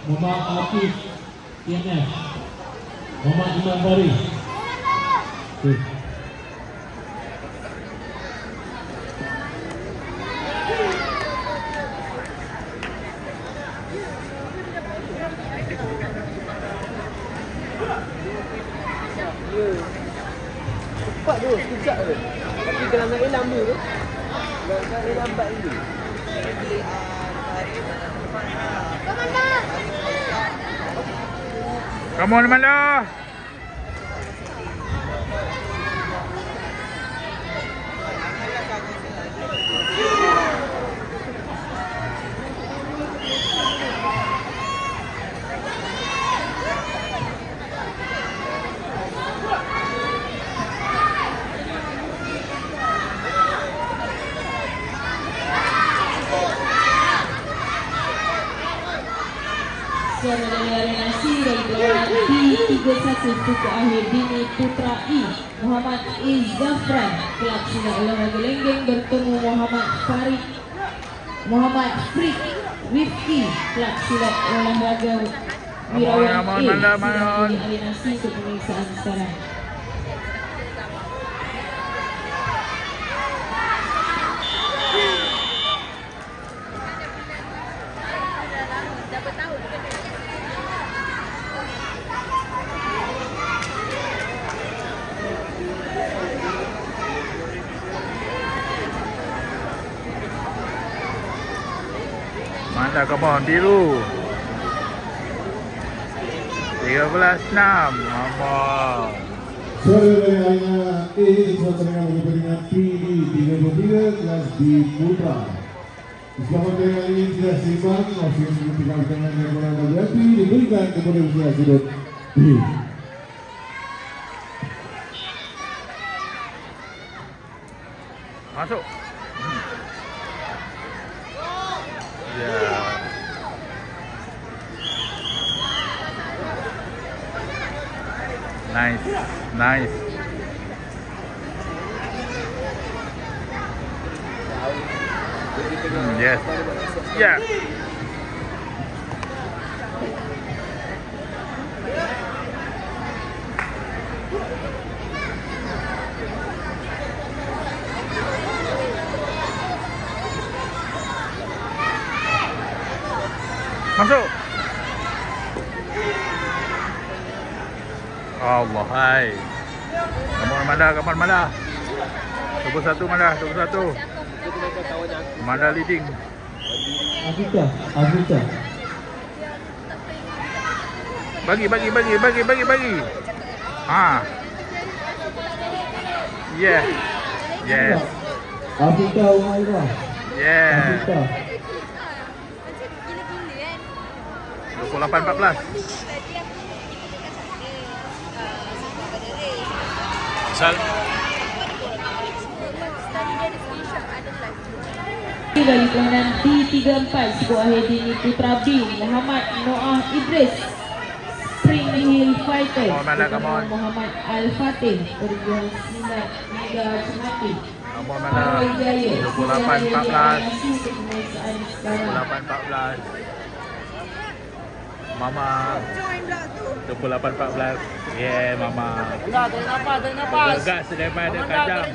Muhammad Afif TNF, Muhammad Imam Faris. Okay. Cepat tu, sekejap tu. Tapi kalau nak hilang tu, nak lambat dulu. Come on, Mala. Suara dari Arena C dari gelaran P31 Suku Akhir Dini Putra I, Muhammad Izzafran, kelab silat olahraga lenggeng bertemu Muhammad Frik Rifki, kelab silat olahraga Wirawan A, di Arena C untuk pemeriksaan sekarang. Mantap, come on, biru 13-6. Mama. Suara dari Arena A disertakan bagi peringkat PD 33 kelas D Putra. Selamat dari hari ini tidak seimbang, masih menentukan dengan yang menanggung api diberikan kepada usia sudut B. Masuk. Ya. Nice, nice. Yes. Yeah. Masuk. Allah, hai. Kapan Mala? 21 Mala, 21. Mala leading. Afrika. Bagi. Ha. Yeah. Yes. Afrika Umairah. Yeah. Afrika. 28-14. Sal. Dari pelayanan D34 Suku Akhir Dini Putra B, Muhammad Noah Idris, Spring Hill Fighter, Muhammad Al-Fatih, perjuang silat Mega Cemati, Paroi Jaya, 28-14. Mama 28-14. Yeah, Mama. Tarik nafas. Bergegas daripada Kajang.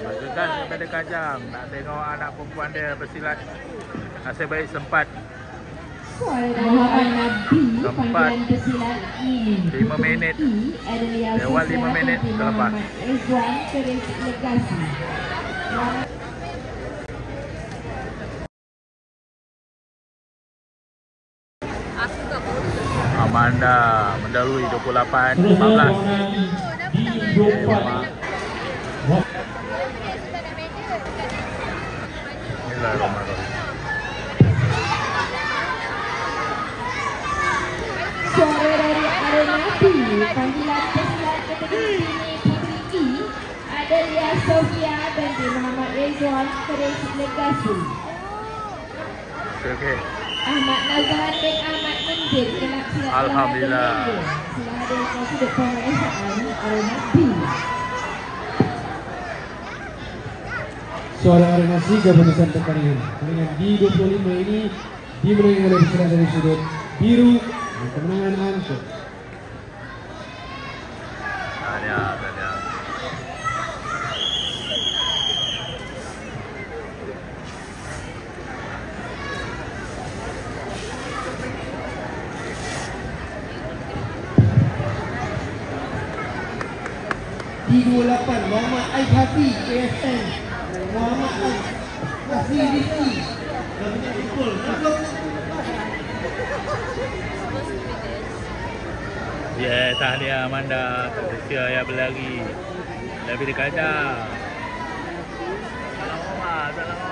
Bergegas daripada Kajang. Nak tengok anak perempuan dia bersilat. Nasib baik sempat. Muhammad Nabi, panggilan pesilat ini 5 minit. Lewat 5 minit terlepas. Izwan Keris Legasi. Amanda mendahului 28-15. Bismillahirrahmanirrahim. Suara dari Arena B, panggilan pesilat kategori Dini Putri I, Adelia Sofia binti Muhammad Izwan Keris Legasi. Okey. Ahmad Nazhan bin Ahmad Munjir, kelab silat Alhamdulillah. Sila hadirkan sudut pemeriksaan Arena B. Suara Arena C keputusan pertandingan. Pertandingan D25 ini dimenangi oleh peserta dari sudut B. biru dan kemenangan angkut. Tahniah. D28 Muhammad Aidhafi KSN Muhammad Nasir Rizki Ya, tahniah Amanda. Malaysia yang berlari lebih dekat dah. Salam Omar.